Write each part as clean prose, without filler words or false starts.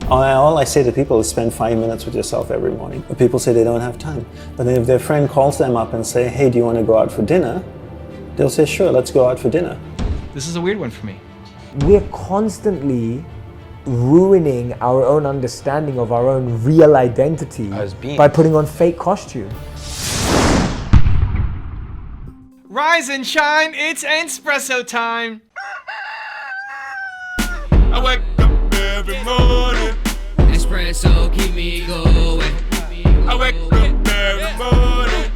All I say to people is spend 5 minutes with yourself every morning. But people say they don't have time. But then if their friend calls them up and say, hey, do you want to go out for dinner? They'll say, sure, let's go out for dinner. This is a weird one for me. We're constantly ruining our own understanding of our own real identity by putting on fake costume. Rise and shine, it's Entspresso time! I wake up every morning. Espresso keep me going. I wake up every morning.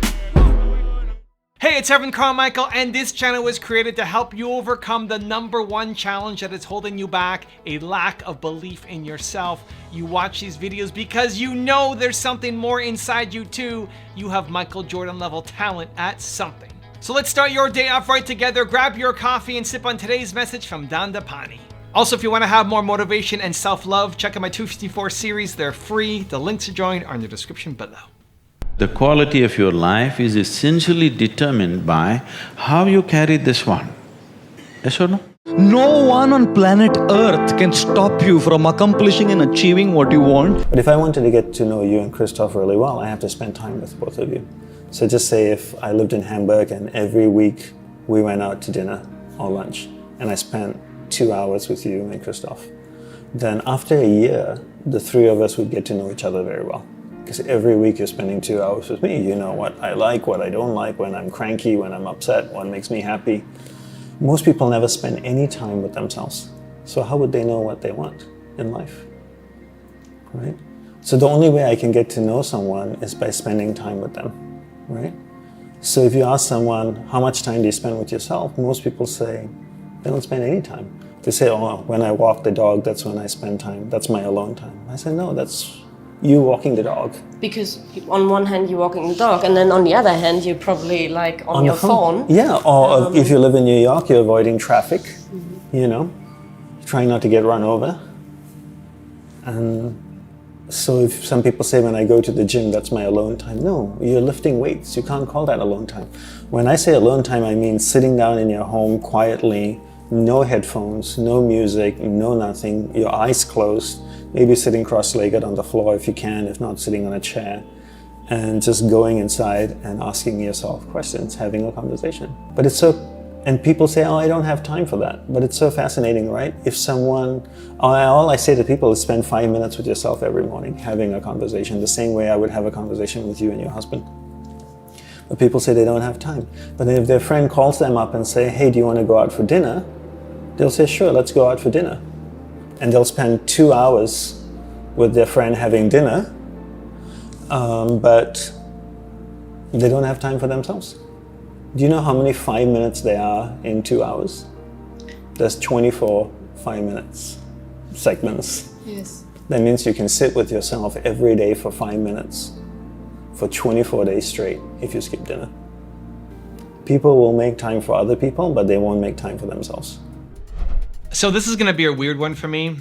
Hey, it's Evan Carmichael, and this channel was created to help you overcome the #1 challenge that is holding you back, a lack of belief in yourself. You watch these videos because you know there's something more inside you too. You have Michael Jordan level talent at something. So let's start your day off right together. Grab your coffee and sip on today's message from Dandapani. Also, if you want to have more motivation and self-love, check out my 254 series. They're free. The links to join are in the description below. The quality of your life is essentially determined by how you carry this one. Yes or no? No one on planet Earth can stop you from accomplishing and achieving what you want. But if I wanted to get to know you and Christoph really well, I have to spend time with both of you. So just say if I lived in Hamburg and every week we went out to dinner or lunch and I spent 2 hours with you and Christoph, then after a year, the three of us would get to know each other very well. Because every week you're spending 2 hours with me. You know what I like, what I don't like, when I'm cranky, when I'm upset, what makes me happy. Most people never spend any time with themselves. So how would they know what they want in life, right? So the only way I can get to know someone is by spending time with them, right? So if you ask someone, how much time do you spend with yourself? Most people say, they don't spend any time. They say, oh, when I walk the dog, that's when I spend time. That's my alone time. I say, no, that's you walking the dog. Because on one hand you're walking the dog, and then on the other hand you're probably like on your phone. Yeah, or if you live in New York, you're avoiding traffic, you know, trying not to get run over. And so if some people say when I go to the gym, that's my alone time. No, you're lifting weights. You can't call that alone time. When I say alone time, I mean sitting down in your home quietly, no headphones, no music, no nothing, your eyes closed, maybe sitting cross-legged on the floor if you can, if not sitting on a chair, and just going inside and asking yourself questions, having a conversation. But it's so, and people say, oh, I don't have time for that. But it's so fascinating, right? If someone, all I say to people is spend 5 minutes with yourself every morning, having a conversation, the same way I would have a conversation with you and your husband. But people say they don't have time. But then if their friend calls them up and say, hey, do you want to go out for dinner? They'll say, sure, let's go out for dinner. And they'll spend 2 hours with their friend having dinner, but they don't have time for themselves. Do you know how many 5 minutes there are in 2 hours? There's 24 5 minutes segments. Yes. That means you can sit with yourself every day for 5 minutes for 24 days straight if you skip dinner. People will make time for other people, but they won't make time for themselves. So this is gonna be a weird one for me.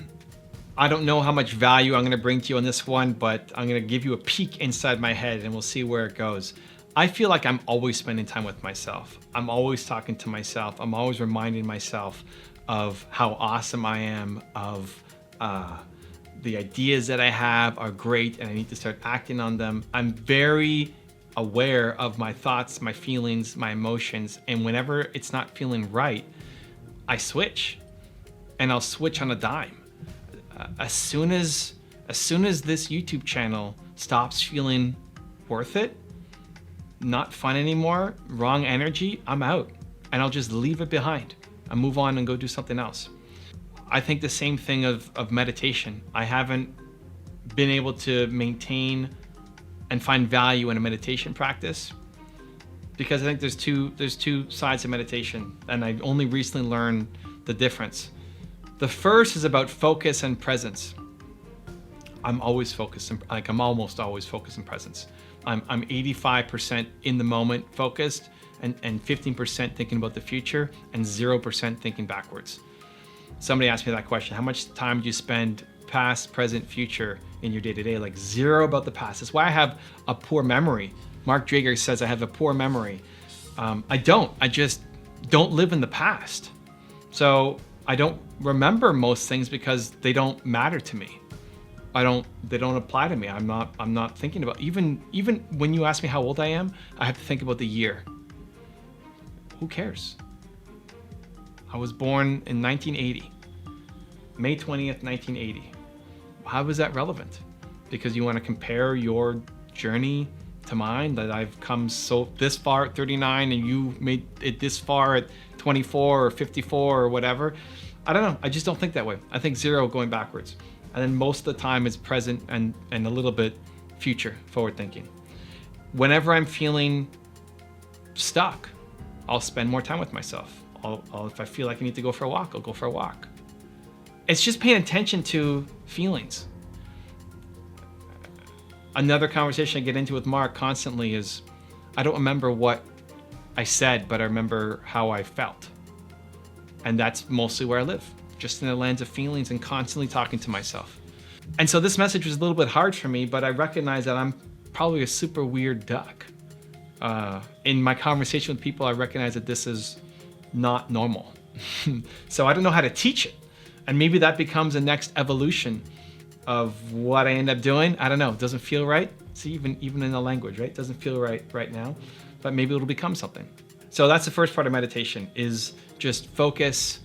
I don't know how much value I'm gonna bring to you on this one, but I'm gonna give you a peek inside my head and we'll see where it goes. I feel like I'm always spending time with myself. I'm always talking to myself. I'm always reminding myself of how awesome I am, of the ideas that I have are great and I need to start acting on them. I'm very aware of my thoughts, my feelings, my emotions, and whenever it's not feeling right, I switch. And I'll switch on a dime. As soon as this YouTube channel stops feeling worth it, not fun anymore, wrong energy, I'm out. And I'll just leave it behind. I move on and go do something else. I think the same thing of meditation. I haven't been able to maintain and find value in a meditation practice because I think there's two sides of meditation, and I only recently learned the difference. The first is about focus and presence. I'm always focused, I'm almost always focused in presence. I'm 85% in the moment focused and 15% thinking about the future and 0% thinking backwards. Somebody asked me that question, how much time do you spend past, present, future in your day-to-day? Like 0 about the past. That's why I have a poor memory. Mark Drager says I have a poor memory. I just don't live in the past. So I don't remember most things because they don't matter to me. they don't apply to me. I'm not thinking about, even when you ask me how old I am, I have to think about the year. Who cares? I was born in 1980, May 20th, 1980. How is that relevant? Because you want to compare your journey to mine, that I've come this far at 39 and you made it this far at 24 or 54 or whatever. I don't know. I just don't think that way. I think 0 going backwards. And then most of the time is present and a little bit future, forward thinking. Whenever I'm feeling stuck, I'll spend more time with myself. If I feel like I need to go for a walk, I'll go for a walk. It's just paying attention to feelings. Another conversation I get into with Mark constantly is, I don't remember what I said, but I remember how I felt. And that's mostly where I live, just in the lens of feelings and constantly talking to myself. And so this message was a little bit hard for me, but I recognize that I'm probably a super weird duck. In my conversation with people, I recognize that this is not normal. So I don't know how to teach it. And maybe that becomes the next evolution of what I end up doing. I don't know, it doesn't feel right. See, even in the language, right? It doesn't feel right now, but maybe it'll become something. So that's the first part of meditation, is just focus,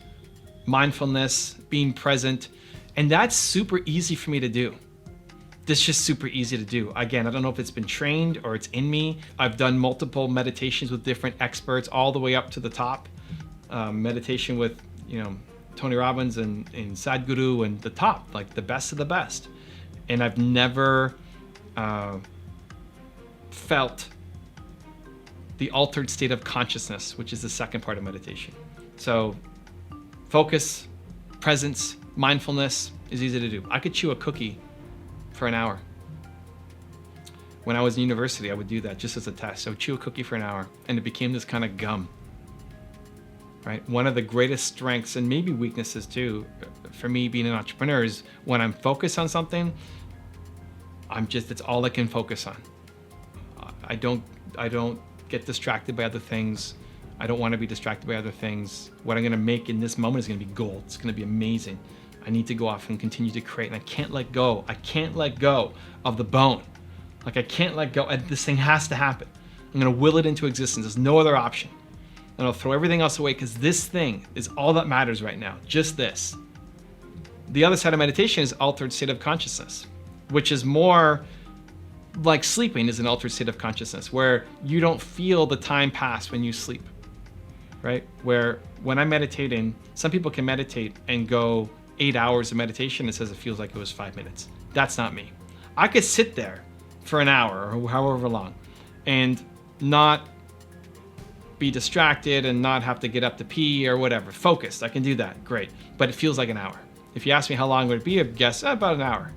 mindfulness, being present. And that's super easy for me to do. This is just super easy to do. Again, I don't know if it's been trained or it's in me. I've done multiple meditations with different experts all the way up to the top. Meditation with, Tony Robbins and Sadhguru and the top, like the best of the best. And I've never felt the altered state of consciousness, which is the second part of meditation. So focus, presence, mindfulness is easy to do. I could chew a cookie for an hour. When I was in university, I would do that just as a test. I would chew a cookie for an hour and it became this kind of gum. Right? One of the greatest strengths, and maybe weaknesses too, for me being an entrepreneur, is when I'm focused on something, it's all I can focus on. I don't get distracted by other things. I don't want to be distracted by other things. What I'm going to make in this moment is going to be gold. It's going to be amazing. I need to go off and continue to create, and I can't let go. I can't let go of the bone. Like I can't let go. This thing has to happen. I'm going to will it into existence. There's no other option. And I'll throw everything else away because this thing is all that matters right now. Just this. The other side of meditation is altered state of consciousness, which is more like sleeping is an altered state of consciousness, where you don't feel the time pass when you sleep, right? Where when I'm meditating, some people can meditate and go 8 hours of meditation and says it feels like it was 5 minutes. That's not me. I could sit there for an hour or however long and not be distracted and not have to get up to pee or whatever. Focused, I can do that, great. But it feels like an hour. If you ask me how long would it be, I'd guess about an hour.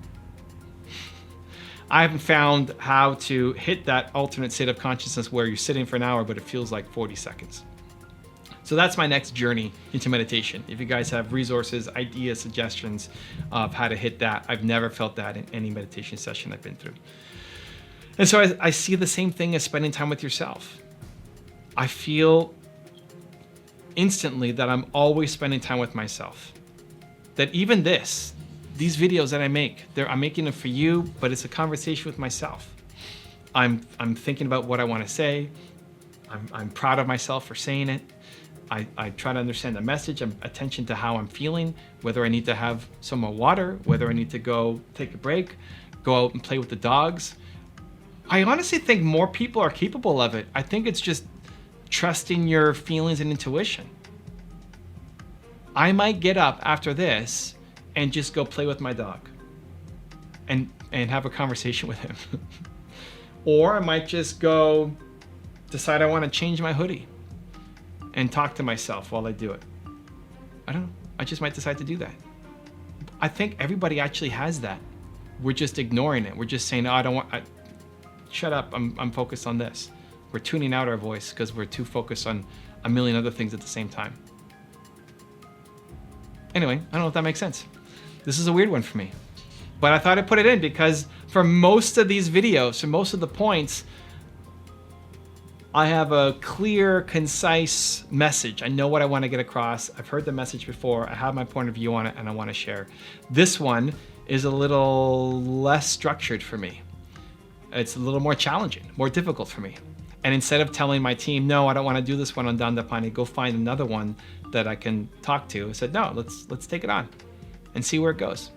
I haven't found how to hit that alternate state of consciousness where you're sitting for an hour, but it feels like 40 seconds. So that's my next journey into meditation. If you guys have resources, ideas, suggestions of how to hit that, I've never felt that in any meditation session I've been through. And so I see the same thing as spending time with yourself. I feel instantly that I'm always spending time with myself. That even these videos that I make, I'm making them for you, but it's a conversation with myself. I'm thinking about what I want to say. I'm proud of myself for saying it. I try to understand the message. I'm attention to how I'm feeling, whether I need to have some more water, whether I need to go take a break, go out and play with the dogs. I honestly think more people are capable of it. I think it's just trusting your feelings and intuition. I might get up after this and just go play with my dog and have a conversation with him. Or I might just go decide I want to change my hoodie and talk to myself while I do it. I don't know. I just might decide to do that. I think everybody actually has that. We're just ignoring it. We're just saying, oh, shut up, I'm focused on this. We're tuning out our voice because we're too focused on a million other things at the same time. Anyway, I don't know if that makes sense. This is a weird one for me. But I thought I'd put it in because for most of these videos, for most of the points, I have a clear, concise message. I know what I want to get across. I've heard the message before. I have my point of view on it and I want to share. This one is a little less structured for me. It's a little more challenging, more difficult for me. And instead of telling my team, no, I don't want to do this one on Dandapani, go find another one that I can talk to, I said, no, let's take it on and see where it goes.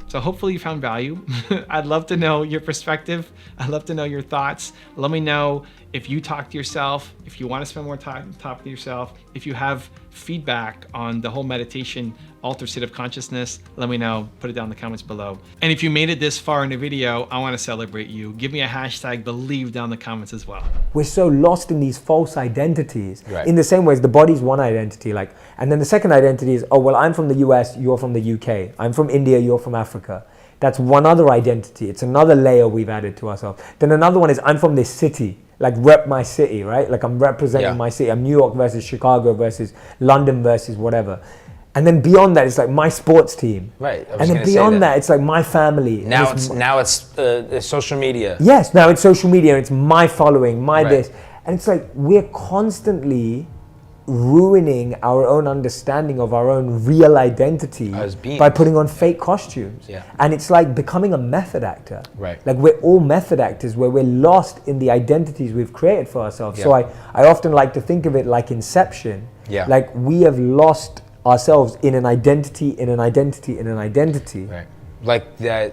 So hopefully you found value. I'd love to know your perspective. I'd love to know your thoughts. Let me know if you talk to yourself, if you want to spend more time talking to yourself, if you have feedback on the whole meditation, altered state of consciousness, let me know, put it down in the comments below. And if you made it this far in the video, I want to celebrate you. Give me a hashtag believe down in the comments as well. We're so lost in these false identities. Right. In the same way as the body's one identity, like, and then the second identity is, oh, well, I'm from the US, you're from the UK. I'm from India, you're from Africa. That's one other identity. It's another layer we've added to ourselves. Then another one is, I'm from this city. Like, rep my city, right? Like, I'm representing my city. I'm New York versus Chicago versus London versus whatever. And then beyond that, it's like my sports team. Right. And then beyond that, it's like my family. Now it's social media. Yes, now it's social media. It's my following, my this. And it's like we're constantly ruining our own understanding of our own real identity by putting on fake costumes. Yeah. And it's like becoming a method actor. Right. Like we're all method actors where we're lost in the identities we've created for ourselves. Yeah. So I often like to think of it like Inception. Yeah. Like we have lost ourselves in an identity, in an identity, in an identity. Right. Like that,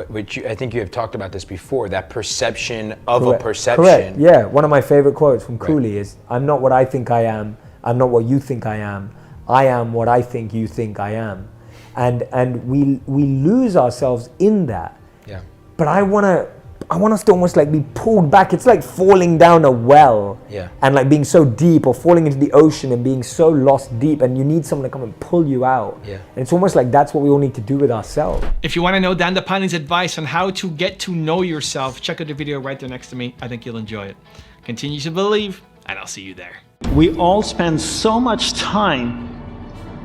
which I think you have talked about this before, that perception of a perception. Correct, yeah. One of my favorite quotes from Cooley is, I'm not what I think I am what you think I am what I think you think I am. And we lose ourselves in that. Yeah. But I want us to almost like be pulled back. It's like falling down a well and like being so deep, or falling into the ocean and being so lost deep, and you need someone to come and pull you out. Yeah. And it's almost like that's what we all need to do with ourselves. If you want to know Dandapani's advice on how to get to know yourself, check out the video right there next to me. I think you'll enjoy it. Continue to believe, and I'll see you there. We all spend so much time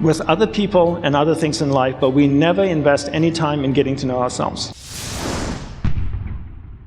with other people and other things in life, but we never invest any time in getting to know ourselves.